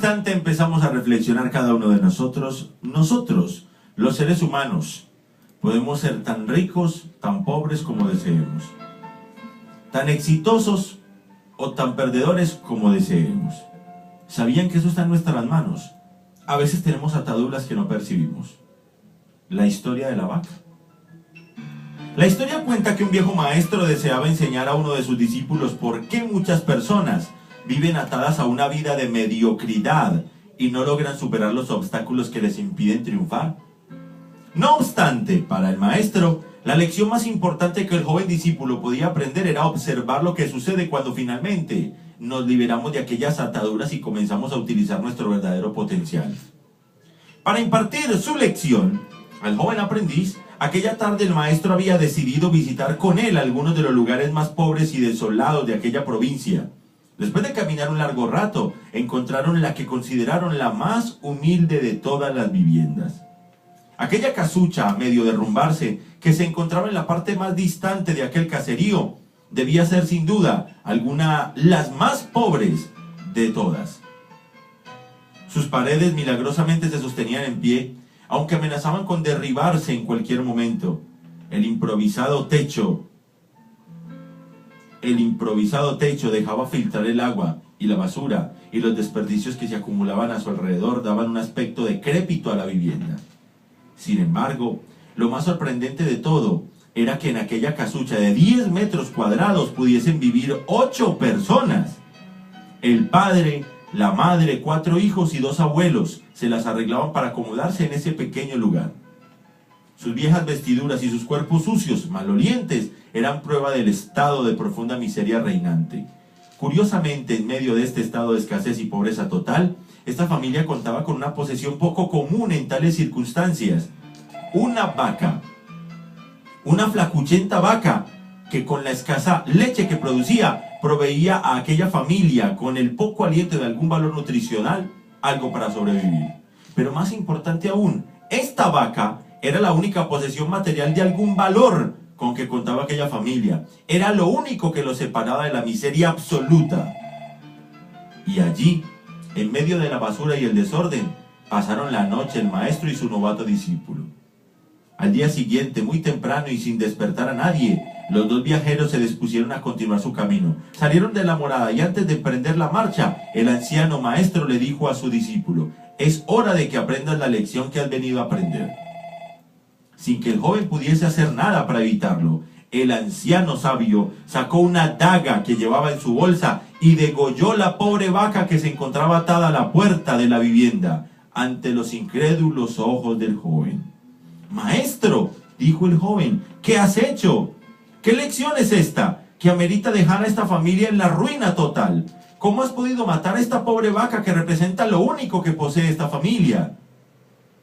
instante empezamos a reflexionar cada uno de nosotros, los seres humanos, podemos ser tan ricos, tan pobres como deseemos, tan exitosos o tan perdedores como deseemos. ¿Sabían que eso está en nuestras manos? A veces tenemos ataduras que no percibimos. La historia de la vaca. La historia cuenta que un viejo maestro deseaba enseñar a uno de sus discípulos por qué muchas personas viven atadas a una vida de mediocridad y no logran superar los obstáculos que les impiden triunfar. No obstante, para el maestro, la lección más importante que el joven discípulo podía aprender era observar lo que sucede cuando finalmente nos liberamos de aquellas ataduras y comenzamos a utilizar nuestro verdadero potencial. Para impartir su lección al joven aprendiz, aquella tarde el maestro había decidido visitar con él algunos de los lugares más pobres y desolados de aquella provincia. Después de caminar un largo rato, encontraron la que consideraron la más humilde de todas las viviendas. Aquella casucha a medio derrumbarse, que se encontraba en la parte más distante de aquel caserío, debía ser sin duda las más pobres de todas. Sus paredes milagrosamente se sostenían en pie, aunque amenazaban con derribarse en cualquier momento. El improvisado techo dejaba filtrar el agua y la basura, y los desperdicios que se acumulaban a su alrededor daban un aspecto decrépito a la vivienda. Sin embargo, lo más sorprendente de todo era que en aquella casucha de 10 metros cuadrados pudiesen vivir 8 personas. El padre, la madre, 4 hijos y 2 abuelos se las arreglaban para acomodarse en ese pequeño lugar. Sus viejas vestiduras y sus cuerpos sucios, malolientes, eran prueba del estado de profunda miseria reinante. Curiosamente, en medio de este estado de escasez y pobreza total, esta familia contaba con una posesión poco común en tales circunstancias: una vaca, una flacuchenta vaca que con la escasa leche que producía proveía a aquella familia, con el poco aliento de algún valor nutricional, algo para sobrevivir. Pero más importante aún, esta vaca era la única posesión material de algún valor con que contaba aquella familia. Era lo único que los separaba de la miseria absoluta. Y allí, en medio de la basura y el desorden, pasaron la noche el maestro y su novato discípulo. Al día siguiente, muy temprano y sin despertar a nadie, los 2 viajeros se dispusieron a continuar su camino. Salieron de la morada y antes de emprender la marcha, el anciano maestro le dijo a su discípulo: es hora de que aprendas la lección que has venido a aprender. Sin que el joven pudiese hacer nada para evitarlo, el anciano sabio sacó una daga que llevaba en su bolsa y degolló la pobre vaca que se encontraba atada a la puerta de la vivienda, ante los incrédulos ojos del joven. «Maestro», dijo el joven, «¿qué has hecho? ¿Qué lección es esta que amerita dejar a esta familia en la ruina total? ¿Cómo has podido matar a esta pobre vaca que representa lo único que posee esta familia?»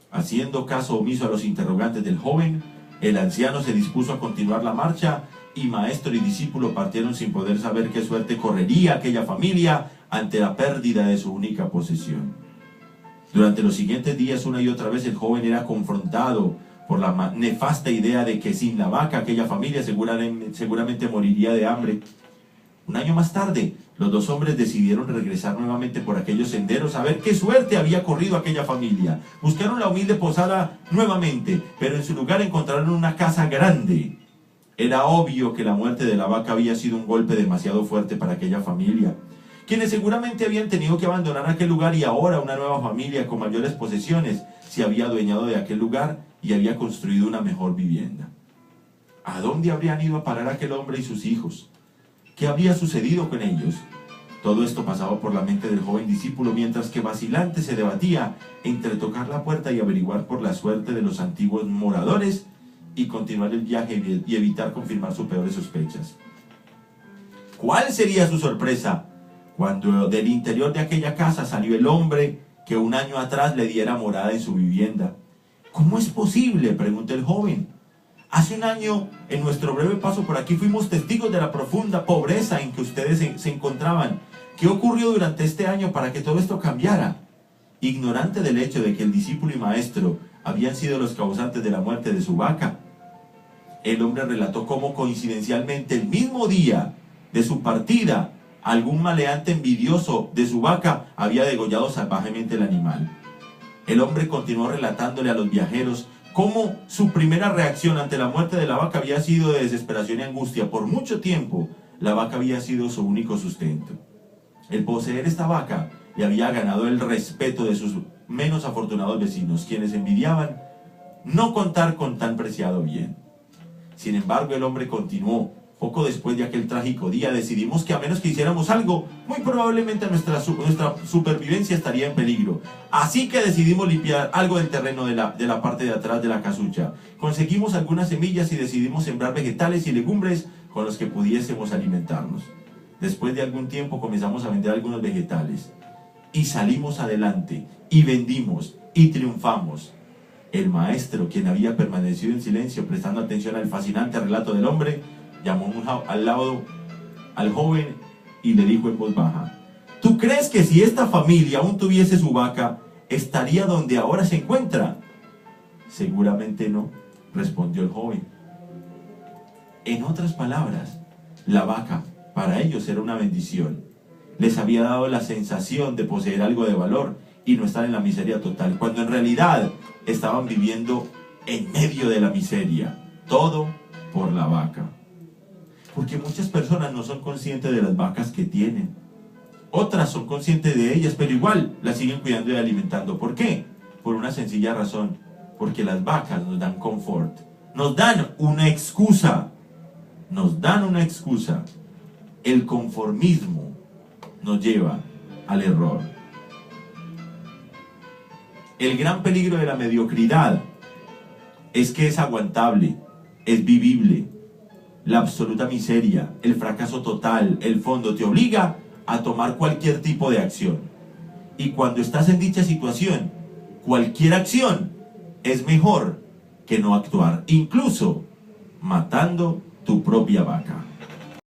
Haciendo caso omiso a los interrogantes del joven, el anciano se dispuso a continuar la marcha, y maestro y discípulo partieron sin poder saber qué suerte correría aquella familia ante la pérdida de su única posesión. Durante los siguientes días, una y otra vez, el joven era confrontado por la nefasta idea de que sin la vaca aquella familia seguramente moriría de hambre. Un año más tarde, los 2 hombres decidieron regresar nuevamente por aquellos senderos a ver qué suerte había corrido aquella familia. Buscaron la humilde posada nuevamente, pero en su lugar encontraron una casa grande. Era obvio que la muerte de la vaca había sido un golpe demasiado fuerte para aquella familia, quienes seguramente habían tenido que abandonar aquel lugar, y ahora una nueva familia con mayores posesiones se había adueñado de aquel lugar y había construido una mejor vivienda. ¿A dónde habrían ido a parar aquel hombre y sus hijos? ¿Qué habría sucedido con ellos? Todo esto pasaba por la mente del joven discípulo, mientras que vacilante se debatía entre tocar la puerta y averiguar por la suerte de los antiguos moradores y continuar el viaje y evitar confirmar sus peores sospechas. ¿Cuál sería su sorpresa cuando del interior de aquella casa salió el hombre que un año atrás le diera morada en su vivienda? ¿Cómo es posible?, preguntó el joven. Hace un año, en nuestro breve paso por aquí, fuimos testigos de la profunda pobreza en que ustedes se encontraban. ¿Qué ocurrió durante este año para que todo esto cambiara? Ignorante del hecho de que el discípulo y maestro habían sido los causantes de la muerte de su vaca, el hombre relató cómo coincidencialmente el mismo día de su partida, Algún maleante envidioso de su vaca había degollado salvajemente el animal. El hombre continuó relatándole a los viajeros cómo su primera reacción ante la muerte de la vaca había sido de desesperación y angustia. Por mucho tiempo, la vaca había sido su único sustento. El poseer esta vaca le había ganado el respeto de sus menos afortunados vecinos, quienes envidiaban no contar con tan preciado bien. Sin embargo, el hombre continuó. Poco después de aquel trágico día, decidimos que a menos que hiciéramos algo, muy probablemente nuestra supervivencia estaría en peligro. Así que decidimos limpiar algo del terreno de la parte de atrás de la casucha. Conseguimos algunas semillas y decidimos sembrar vegetales y legumbres con los que pudiésemos alimentarnos. Después de algún tiempo comenzamos a vender algunos vegetales. Y salimos adelante, y vendimos, y triunfamos. El maestro, quien había permanecido en silencio prestando atención al fascinante relato del hombre, llamó al lado al joven y le dijo en voz baja: ¿tú crees que si esta familia aún tuviese su vaca, estaría donde ahora se encuentra? Seguramente no, respondió el joven. En otras palabras, la vaca para ellos era una bendición. Les había dado la sensación de poseer algo de valor y no estar en la miseria total, cuando en realidad estaban viviendo en medio de la miseria. Todo por la vaca. Porque muchas personas no son conscientes de las vacas que tienen. Otras son conscientes de ellas, pero igual las siguen cuidando y alimentando. ¿Por qué? Por una sencilla razón. Porque las vacas nos dan confort. Nos dan una excusa. Nos dan una excusa. El conformismo nos lleva al error. El gran peligro de la mediocridad es que es aguantable, es vivible. La absoluta miseria, el fracaso total, el fondo te obliga a tomar cualquier tipo de acción. Y cuando estás en dicha situación, cualquier acción es mejor que no actuar, incluso matando tu propia vaca.